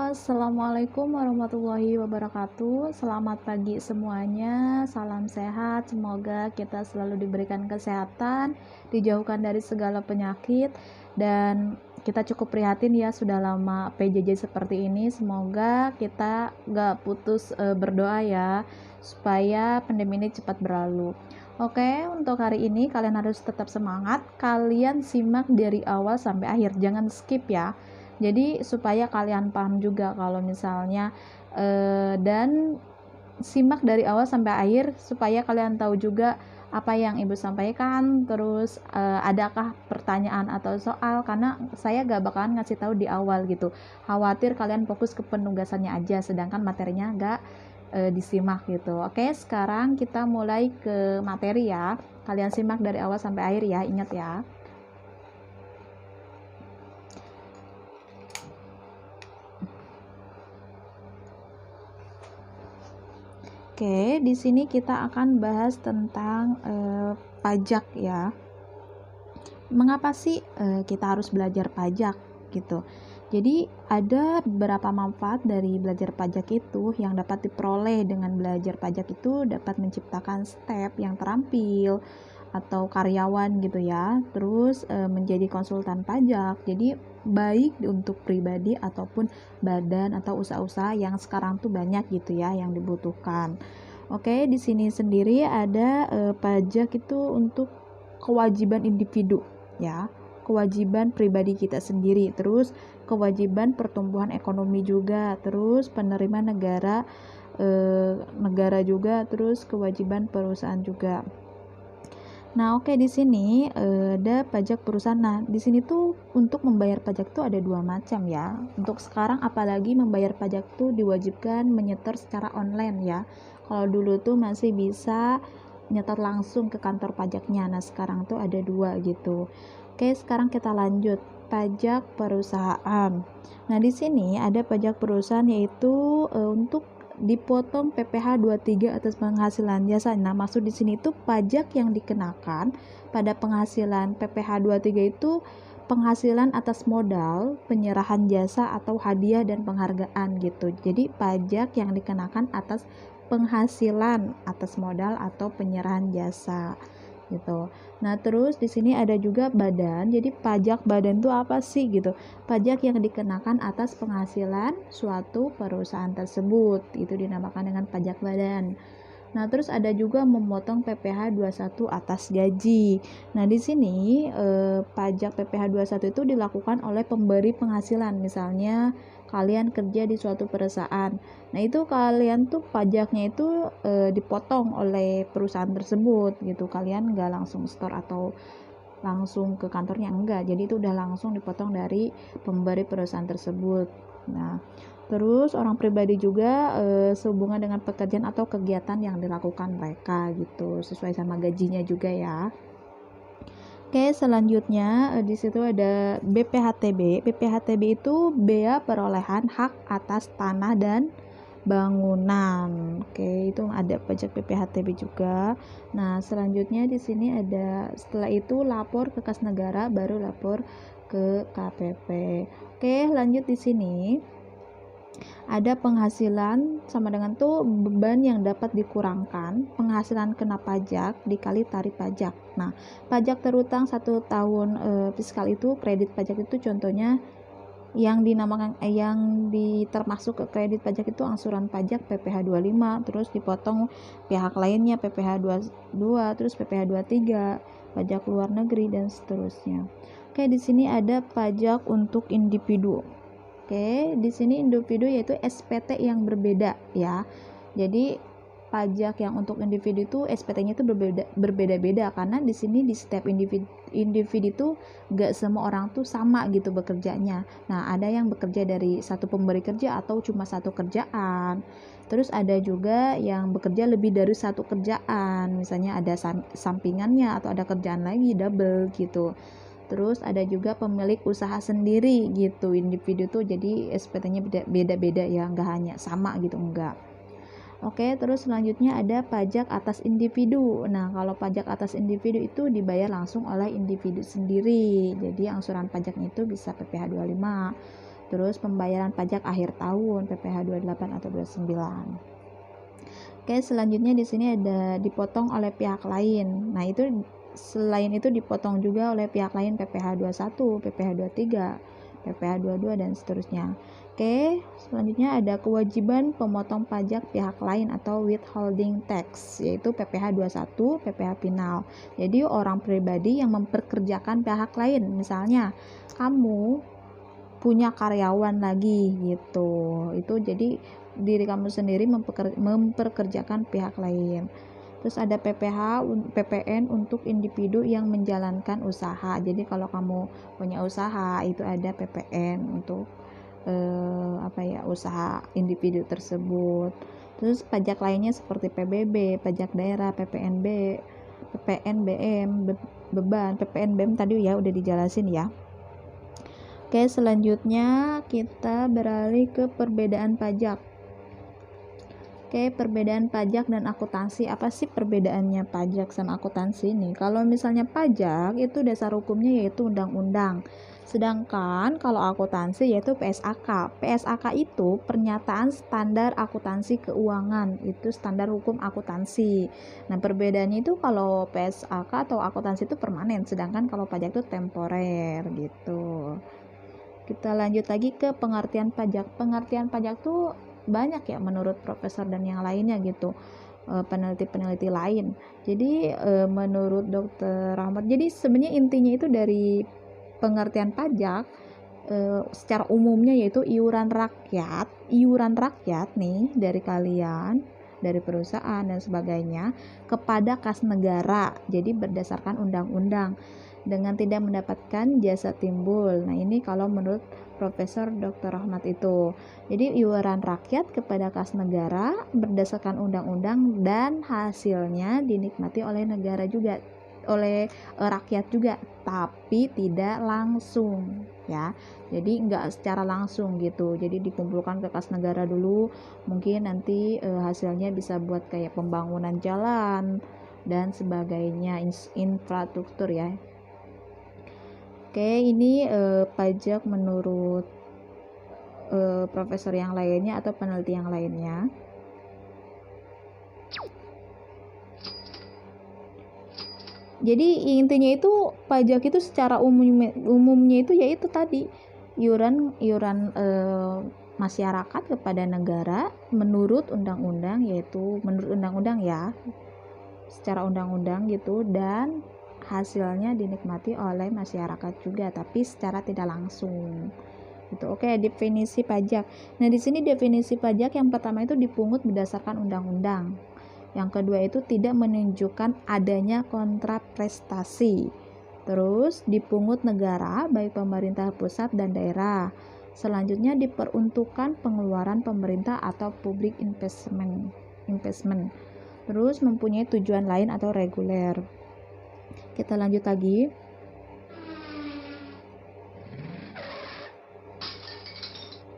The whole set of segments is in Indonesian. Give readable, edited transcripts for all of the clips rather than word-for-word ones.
Assalamualaikum warahmatullahi wabarakatuh. Selamat pagi semuanya. Salam sehat. Semoga kita selalu diberikan kesehatan, dijauhkan dari segala penyakit, dan kita cukup prihatin ya sudah lama PJJ seperti ini. Semoga kita gak putus berdoa ya supaya pandemi ini cepat berlalu. Oke, untuk hari ini kalian harus tetap semangat. Kalian simak dari awal sampai akhir, jangan skip ya. Jadi supaya kalian paham juga kalau misalnya dan simak dari awal sampai akhir supaya kalian tahu juga apa yang ibu sampaikan, terus adakah pertanyaan atau soal, karena saya gak bakalan ngasih tahu di awal gitu, khawatir kalian fokus ke penugasannya aja sedangkan materinya gak disimak gitu. Oke, sekarang kita mulai ke materi ya, kalian simak dari awal sampai akhir ya, ingat ya. Oke, di sini kita akan bahas tentang pajak ya. Mengapa sih kita harus belajar pajak gitu? Jadi ada beberapa manfaat dari belajar pajak itu yang dapat diperoleh dengan belajar pajak itu dapat menciptakan step yang terampil atau karyawan gitu ya. Terus menjadi konsultan pajak. Jadi baik untuk pribadi ataupun badan atau usaha-usaha yang sekarang tuh banyak gitu ya yang dibutuhkan. Oke, di sini sendiri ada pajak itu untuk kewajiban individu ya, kewajiban pribadi kita sendiri, terus kewajiban pertumbuhan ekonomi juga, terus penerimaan negara juga, terus kewajiban perusahaan juga. Nah, oke, di sini ada pajak perusahaan. Nah, di sini tuh untuk membayar pajak tuh ada dua macam ya. Untuk sekarang apalagi membayar pajak tuh diwajibkan menyetor secara online ya. Kalau dulu tuh masih bisa nyetor langsung ke kantor pajaknya. Nah, sekarang tuh ada dua gitu. Oke, sekarang kita lanjut pajak perusahaan. Nah, di sini ada pajak perusahaan yaitu untuk dipotong PPh 23 atas penghasilan jasa. Nah, maksud di sini itu pajak yang dikenakan pada penghasilan PPh 23 itu penghasilan atas modal, penyerahan jasa atau hadiah dan penghargaan gitu. Jadi pajak yang dikenakan atas penghasilan atas modal atau penyerahan jasa gitu. Nah, terus di sini ada juga badan. Jadi pajak badan itu apa sih gitu? Pajak yang dikenakan atas penghasilan suatu perusahaan tersebut. Itu dinamakan dengan pajak badan. Nah, terus ada juga memotong PPh 21 atas gaji. Nah, di sini pajak PPh 21 itu dilakukan oleh pemberi penghasilan. Misalnya kalian kerja di suatu perusahaan. Nah, itu kalian tuh pajaknya itu dipotong oleh perusahaan tersebut gitu. Kalian nggak langsung store atau langsung ke kantornya, enggak. Jadi itu udah langsung dipotong dari pemberi perusahaan tersebut. Nah, terus orang pribadi juga sehubungan dengan pekerjaan atau kegiatan yang dilakukan mereka gitu, sesuai sama gajinya juga ya. Oke, selanjutnya di situ ada BPHTB. BPHTB itu bea perolehan hak atas tanah dan bangunan. Oke, itu ada pajak BPHTB juga. Nah, selanjutnya di sini ada, setelah itu lapor ke kas negara, baru lapor ke KPP. Oke, lanjut di sini. Ada penghasilan sama dengan tuh beban yang dapat dikurangkan, penghasilan kena pajak dikali tarif pajak. Nah, pajak terutang 1 tahun fiskal itu, kredit pajak itu contohnya yang dinamakan yang termasuk ke kredit pajak itu angsuran pajak PPh 25, terus dipotong pihak lainnya PPh 22, terus PPh 23, pajak luar negeri dan seterusnya. Oke, di sini ada pajak untuk individu. Oke, di sini individu yaitu SPT yang berbeda ya. Jadi pajak yang untuk individu itu SPT-nya itu berbeda-beda karena di sini di setiap individu itu gak semua orang tuh sama gitu bekerjanya. Nah, ada yang bekerja dari satu pemberi kerja atau cuma satu kerjaan. Terus ada juga yang bekerja lebih dari satu kerjaan, misalnya ada sampingannya atau ada kerjaan lagi double gitu. Terus ada juga pemilik usaha sendiri gitu, individu tuh jadi SPT-nya beda-beda ya, nggak hanya sama gitu, enggak. Oke, terus selanjutnya ada pajak atas individu. Nah, kalau pajak atas individu itu dibayar langsung oleh individu sendiri. Jadi angsuran pajaknya itu bisa PPh 25. Terus pembayaran pajak akhir tahun PPh 28 atau 29. Oke, selanjutnya di sini ada dipotong oleh pihak lain. Nah, itu selain itu dipotong juga oleh pihak lain PPh 21, PPh 23, PPh 22 dan seterusnya. Oke, selanjutnya ada kewajiban pemotong pajak pihak lain atau withholding tax, yaitu PPh 21, PPh final. Jadi orang pribadi yang memperkerjakan pihak lain, misalnya kamu punya karyawan lagi gitu, itu jadi diri kamu sendiri memperkerjakan pihak lain. Terus ada PPN untuk individu yang menjalankan usaha. Jadi kalau kamu punya usaha itu ada PPN untuk usaha individu tersebut. Terus pajak lainnya seperti PBB, pajak daerah, PPNB, PPNBM, beban, PPNBM tadi ya udah dijelasin ya. Oke, selanjutnya kita beralih ke perbedaan pajak. Oke, perbedaan pajak dan akuntansi. Apa sih perbedaannya pajak sama akuntansi ini? Kalau misalnya pajak itu dasar hukumnya yaitu undang-undang. Sedangkan kalau akuntansi yaitu PSAK. PSAK itu pernyataan standar akuntansi keuangan. Itu standar hukum akuntansi. Nah, perbedaannya itu kalau PSAK atau akuntansi itu permanen, sedangkan kalau pajak itu temporer gitu. Kita lanjut lagi ke pengertian pajak. Pengertian pajak tuh banyak ya menurut profesor dan yang lainnya gitu, peneliti-peneliti lain. Jadi menurut Dr. Rahmat, jadi sebenarnya intinya itu dari pengertian pajak secara umumnya yaitu iuran rakyat nih dari kalian, dari perusahaan dan sebagainya kepada kas negara. Jadi berdasarkan undang-undang dengan tidak mendapatkan jasa timbul. Nah, ini kalau menurut Profesor Dr. Rahmat itu. Jadi iuran rakyat kepada kas negara berdasarkan undang-undang dan hasilnya dinikmati oleh negara juga, oleh rakyat juga, tapi tidak langsung ya. Jadi enggak secara langsung gitu. Jadi dikumpulkan ke kas negara dulu, mungkin nanti hasilnya bisa buat kayak pembangunan jalan dan sebagainya, infrastruktur ya. Oke, ini pajak menurut profesor yang lainnya atau peneliti yang lainnya. Jadi intinya itu pajak itu secara umumnya itu yaitu tadi iuran masyarakat kepada negara menurut undang-undang, yaitu menurut undang-undang ya, secara undang-undang gitu, dan hasilnya dinikmati oleh masyarakat juga tapi secara tidak langsung gitu. Oke, definisi pajak. Nah, di sini definisi pajak yang pertama itu dipungut berdasarkan undang-undang. Yang kedua itu tidak menunjukkan adanya kontraprestasi. Terus dipungut negara baik pemerintah pusat dan daerah. Selanjutnya diperuntukkan pengeluaran pemerintah atau public investment. Terus mempunyai tujuan lain atau reguler. Kita lanjut lagi.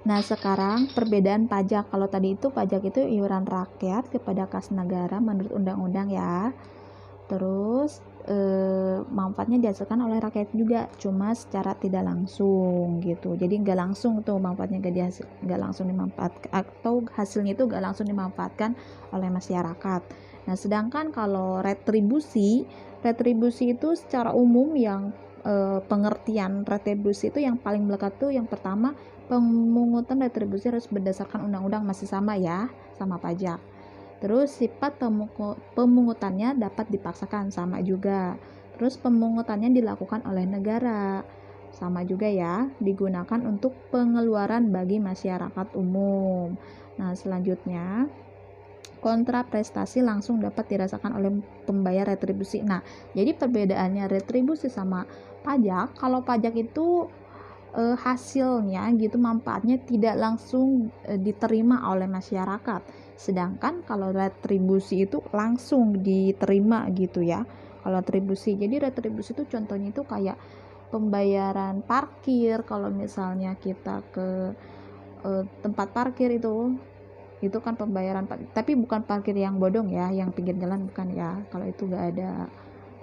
Nah, sekarang perbedaan pajak. Kalau tadi itu pajak itu iuran rakyat kepada kas negara menurut undang-undang ya. Terus manfaatnya dirasakan oleh rakyat juga, cuma secara tidak langsung gitu. Jadi nggak langsung tuh manfaatnya, nggak langsung dimanfaatkan, atau hasilnya itu nggak langsung dimanfaatkan oleh masyarakat. Nah, sedangkan kalau retribusi itu secara umum yang pengertian retribusi itu yang paling melekat tuh yang pertama, pemungutan retribusi harus berdasarkan undang-undang, masih sama ya, sama pajak. Terus sifat pemungutannya dapat dipaksakan, sama juga. Terus pemungutannya dilakukan oleh negara, sama juga ya, digunakan untuk pengeluaran bagi masyarakat umum. Nah, selanjutnya kontraprestasi langsung dapat dirasakan oleh pembayar retribusi. Nah, jadi perbedaannya retribusi sama pajak, kalau pajak itu hasilnya gitu, manfaatnya tidak langsung diterima oleh masyarakat, sedangkan kalau retribusi itu langsung diterima gitu ya. Kalau retribusi, jadi retribusi itu contohnya itu kayak pembayaran parkir. Kalau misalnya kita ke tempat parkir itu kan pembayaran, tapi bukan parkir yang bodong ya, yang pinggir jalan bukan ya, kalau itu gak ada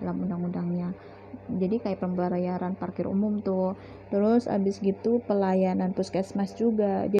dalam undang-undangnya. jadi kayak pembayaran parkir umum tuh, terus abis gitu pelayanan puskesmas juga.